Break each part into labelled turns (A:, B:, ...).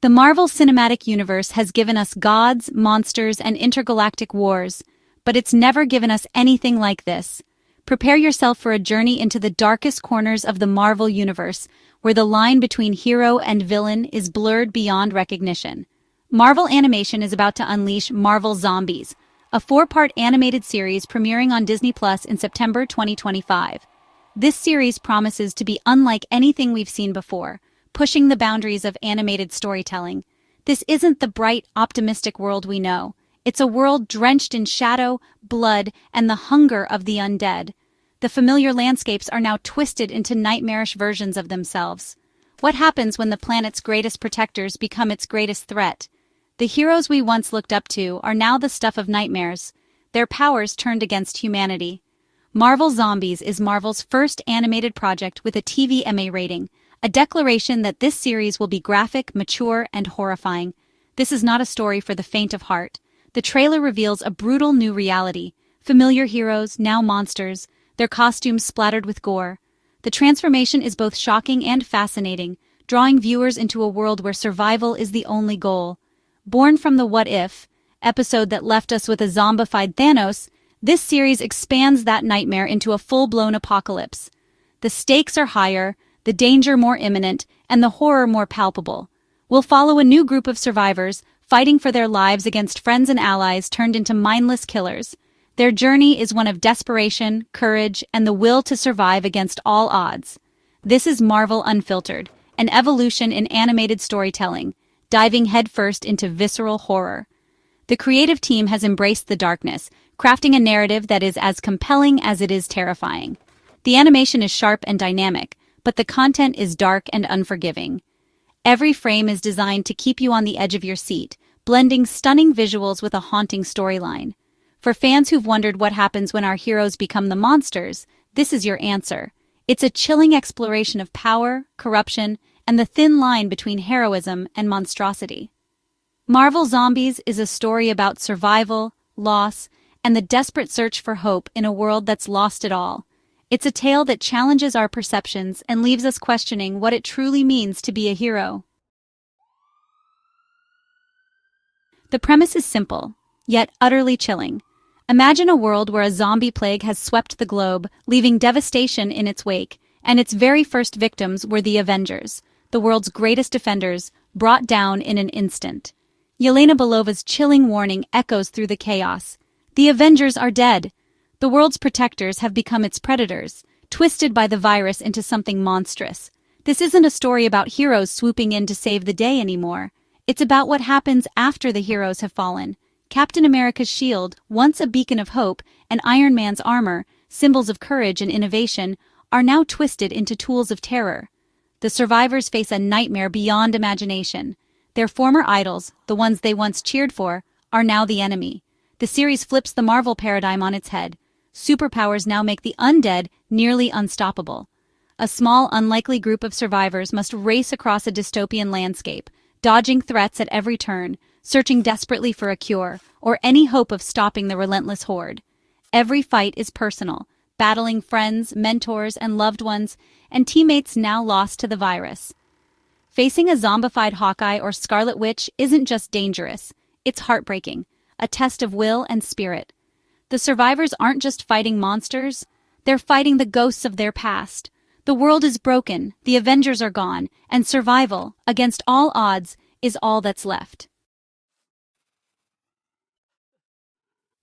A: The Marvel Cinematic Universe has given us gods, monsters, and intergalactic wars, but it's never given us anything like this. Prepare yourself for a journey into the darkest corners of the Marvel Universe, where the line between hero and villain is blurred beyond recognition. Marvel Animation is about to unleash Marvel Zombies, a 4-part animated series premiering on Disney Plus in September 2025. This series promises to be unlike anything we've seen before, pushing the boundaries of animated storytelling. This isn't the bright, optimistic world we know. It's a world drenched in shadow, blood, and the hunger of the undead. The familiar landscapes are now twisted into nightmarish versions of themselves. What happens when the planet's greatest protectors become its greatest threat? The heroes we once looked up to are now the stuff of nightmares, their powers turned against humanity. Marvel Zombies is Marvel's first animated project with a TVMA rating, a declaration that this series will be graphic, mature, and horrifying. This is not a story for the faint of heart. The trailer reveals a brutal new reality. Familiar heroes, now monsters, their costumes splattered with gore. The transformation is both shocking and fascinating, drawing viewers into a world where survival is the only goal. Born from the What If episode that left us with a zombified Thanos, this series expands that nightmare into a full-blown apocalypse. The stakes are higher, the danger more imminent, and the horror more palpable. We'll follow a new group of survivors, fighting for their lives against friends and allies turned into mindless killers. Their journey is one of desperation, courage, and the will to survive against all odds. This is Marvel Unfiltered, an evolution in animated storytelling, diving headfirst into visceral horror. The creative team has embraced the darkness, crafting a narrative that is as compelling as it is terrifying. The animation is sharp and dynamic, but the content is dark and unforgiving. Every frame is designed to keep you on the edge of your seat, blending stunning visuals with a haunting storyline. For fans who've wondered what happens when our heroes become the monsters, this is your answer. It's a chilling exploration of power, corruption, and the thin line between heroism and monstrosity. Marvel Zombies is a story about survival, loss, and the desperate search for hope in a world that's lost it all. It's a tale that challenges our perceptions and leaves us questioning what it truly means to be a hero. The premise is simple, yet utterly chilling. Imagine a world where a zombie plague has swept the globe, leaving devastation in its wake, and its very first victims were the Avengers, the world's greatest defenders, brought down in an instant. Yelena Belova's chilling warning echoes through the chaos. The Avengers are dead. The world's protectors have become its predators, twisted by the virus into something monstrous. This isn't a story about heroes swooping in to save the day anymore. It's about what happens after the heroes have fallen. Captain America's shield, once a beacon of hope, and Iron Man's armor, symbols of courage and innovation, are now twisted into tools of terror. The survivors face a nightmare beyond imagination. Their former idols, the ones they once cheered for, are now the enemy. The series flips the Marvel paradigm on its head. Superpowers now make the undead nearly unstoppable. A small, unlikely group of survivors must race across a dystopian landscape, dodging threats at every turn, searching desperately for a cure, or any hope of stopping the relentless horde. Every fight is personal, battling friends, mentors, and loved ones, and teammates now lost to the virus. Facing a zombified Hawkeye or Scarlet Witch isn't just dangerous, it's heartbreaking, a test of will and spirit. The survivors aren't just fighting monsters, they're fighting the ghosts of their past. The world is broken, the Avengers are gone, and survival, against all odds, is all that's left.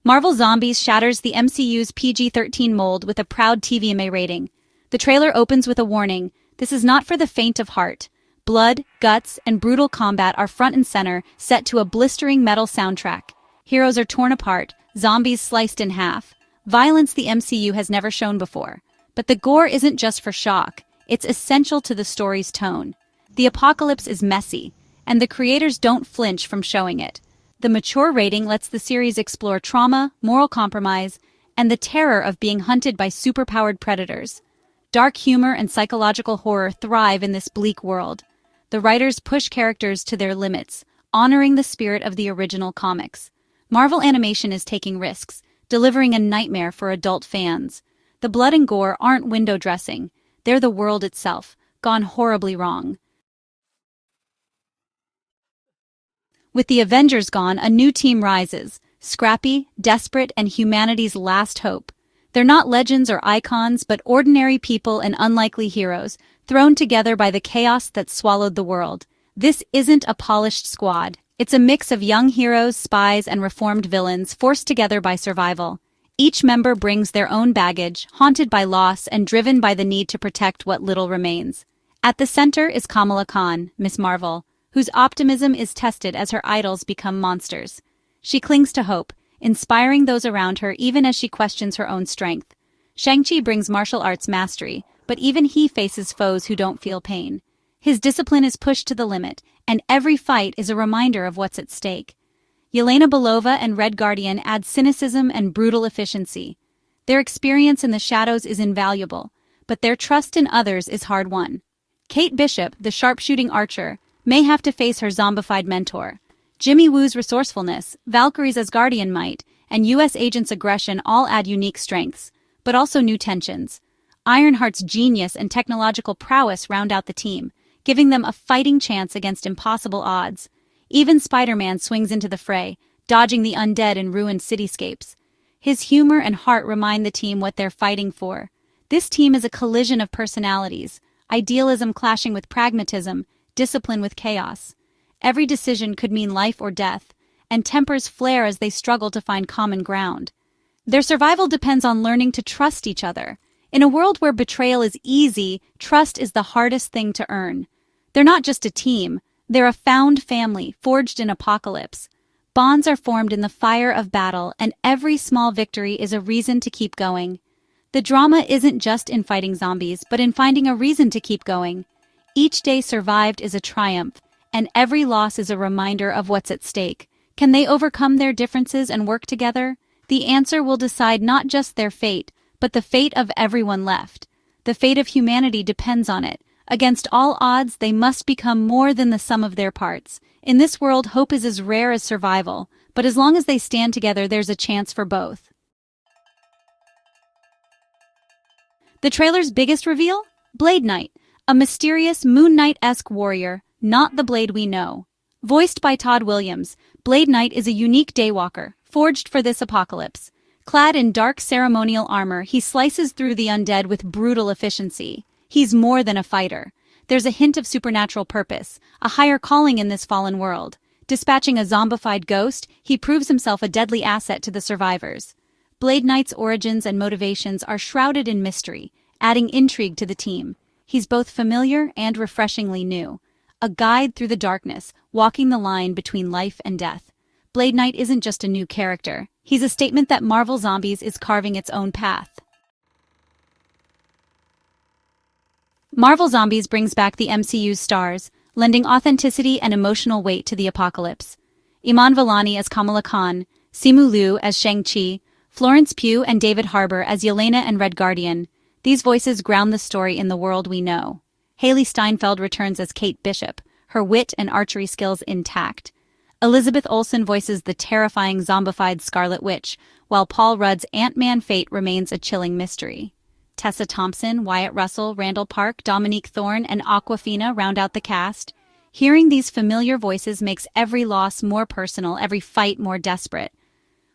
A: Marvel Zombies shatters the MCU's PG-13 mold with a proud TVMA rating. The trailer opens with a warning: this is not for the faint of heart. Blood, guts, and brutal combat are front and center, set to a blistering metal soundtrack. Heroes are torn apart, zombies sliced in half. Violence the MCU has never shown before. But the gore isn't just for shock, it's essential to the story's tone. The apocalypse is messy, and the creators don't flinch from showing it. The mature rating lets the series explore trauma, moral compromise, and the terror of being hunted by superpowered predators. Dark humor and psychological horror thrive in this bleak world. The writers push characters to their limits, honoring the spirit of the original comics. Marvel Animation is taking risks, delivering a nightmare for adult fans. The blood and gore aren't window dressing, they're the world itself, gone horribly wrong. With the Avengers gone, a new team rises, scrappy, desperate, and humanity's last hope. They're not legends or icons, but ordinary people and unlikely heroes, thrown together by the chaos that swallowed the world. This isn't a polished squad. It's a mix of young heroes, spies, and reformed villains forced together by survival. Each member brings their own baggage, haunted by loss and driven by the need to protect what little remains. At the center is Kamala Khan, Miss Marvel, whose optimism is tested as her idols become monsters. She clings to hope, inspiring those around her even as she questions her own strength. Shang-Chi brings martial arts mastery, but even he faces foes who don't feel pain. His discipline is pushed to the limit, and every fight is a reminder of what's at stake. Yelena Belova and Red Guardian add cynicism and brutal efficiency. Their experience in the shadows is invaluable, but their trust in others is hard-won. Kate Bishop, the sharpshooting archer, may have to face her zombified mentor. Jimmy Woo's resourcefulness, Valkyrie's Asgardian might, and U.S. Agent's aggression all add unique strengths, but also new tensions. Ironheart's genius and technological prowess round out the team, giving them a fighting chance against impossible odds. Even Spider-Man swings into the fray, dodging the undead in ruined cityscapes. His humor and heart remind the team what they're fighting for. This team is a collision of personalities, idealism clashing with pragmatism, discipline with chaos. Every decision could mean life or death, and tempers flare as they struggle to find common ground. Their survival depends on learning to trust each other. In a world where betrayal is easy, trust is the hardest thing to earn. They're not just a team. They're a found family, forged in apocalypse. Bonds are formed in the fire of battle, and every small victory is a reason to keep going. The drama isn't just in fighting zombies, but in finding a reason to keep going. Each day survived is a triumph, and every loss is a reminder of what's at stake. Can they overcome their differences and work together? The answer will decide not just their fate, but the fate of everyone left. The fate of humanity depends on it. Against all odds, they must become more than the sum of their parts. In this world, hope is as rare as survival, but as long as they stand together, there's a chance for both. The trailer's biggest reveal? Blade Knight, a mysterious Moon Knight-esque warrior, not the Blade we know. Voiced by Todd Williams, Blade Knight is a unique Daywalker, forged for this apocalypse. Clad in dark ceremonial armor, he slices through the undead with brutal efficiency. He's more than a fighter. There's a hint of supernatural purpose, a higher calling in this fallen world. Dispatching a zombified ghost, he proves himself a deadly asset to the survivors. Blade Knight's origins and motivations are shrouded in mystery, adding intrigue to the team. He's both familiar and refreshingly new. A guide through the darkness, walking the line between life and death. Blade Knight isn't just a new character. He's a statement that Marvel Zombies is carving its own path. Marvel Zombies brings back the MCU's stars, lending authenticity and emotional weight to the apocalypse. Iman Vellani as Kamala Khan, Simu Liu as Shang-Chi, Florence Pugh and David Harbour as Yelena and Red Guardian. These voices ground the story in the world we know. Hailee Steinfeld returns as Kate Bishop, her wit and archery skills intact. Elizabeth Olsen voices the terrifying zombified Scarlet Witch, while Paul Rudd's Ant-Man fate remains a chilling mystery. Tessa Thompson, Wyatt Russell, Randall Park, Dominique Thorne, and Awkwafina round out the cast. Hearing these familiar voices makes every loss more personal, every fight more desperate.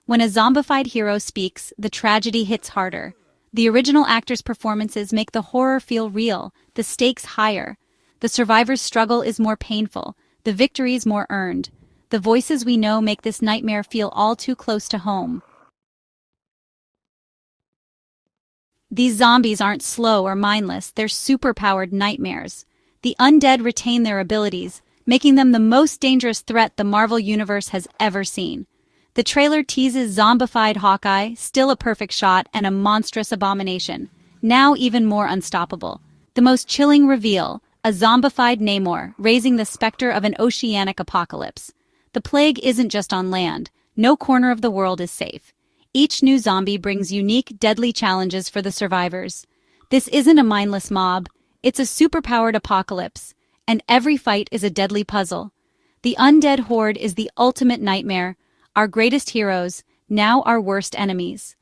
A: When a zombified hero speaks, the tragedy hits harder. The original actors' performances make the horror feel real, the stakes higher. The survivor's struggle is more painful, the victories more earned. The voices we know make this nightmare feel all too close to home. These zombies aren't slow or mindless, they're superpowered nightmares. The undead retain their abilities, making them the most dangerous threat the Marvel Universe has ever seen. The trailer teases zombified Hawkeye, still a perfect shot, and a monstrous Abomination, now even more unstoppable. The most chilling reveal, a zombified Namor, raising the specter of an oceanic apocalypse. The plague isn't just on land, no corner of the world is safe. Each new zombie brings unique, deadly challenges for the survivors. This isn't a mindless mob, it's a superpowered apocalypse, and every fight is a deadly puzzle. The undead horde is the ultimate nightmare, our greatest heroes, now our worst enemies.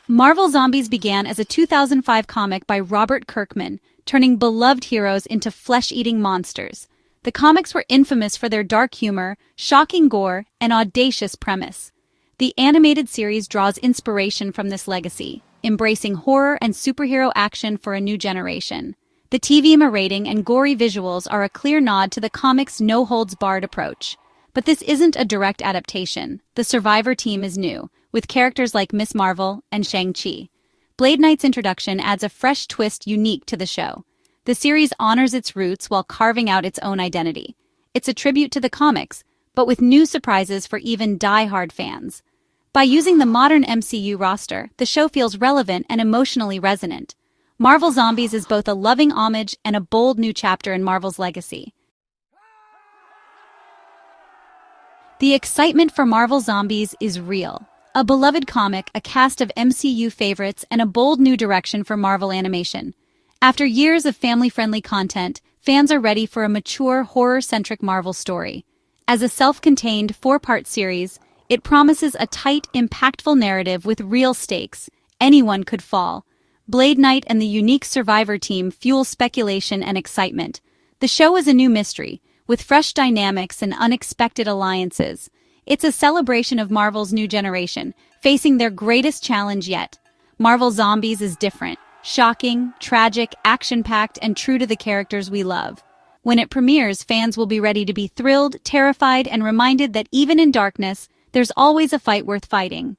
A: Marvel Zombies began as a 2005 comic by Robert Kirkman, turning beloved heroes into flesh-eating monsters. The comics were infamous for their dark humor, shocking gore, and audacious premise. The animated series draws inspiration from this legacy, embracing horror and superhero action for a new generation. The TVMA rating and gory visuals are a clear nod to the comics' no-holds-barred approach. But this isn't a direct adaptation. The Survivor team is new, with characters like Miss Marvel and Shang-Chi. Blade Knight's introduction adds a fresh twist unique to the show. The series honors its roots while carving out its own identity. It's a tribute to the comics, but with new surprises for even die-hard fans. By using the modern MCU roster, the show feels relevant and emotionally resonant. Marvel Zombies is both a loving homage and a bold new chapter in Marvel's legacy. The excitement for Marvel Zombies is real. A beloved comic, a cast of MCU favorites, and a bold new direction for Marvel animation. After years of family-friendly content, fans are ready for a mature, horror-centric Marvel story. As a self-contained, 4-part series, it promises a tight, impactful narrative with real stakes. Anyone could fall. Blade Knight and the unique Survivor team fuel speculation and excitement. The show is a new mystery, with fresh dynamics and unexpected alliances. It's a celebration of Marvel's new generation, facing their greatest challenge yet. Marvel Zombies is different, shocking, tragic, action-packed, and true to the characters we love. When it premieres, fans will be ready to be thrilled, terrified, and reminded that even in darkness, there's always a fight worth fighting.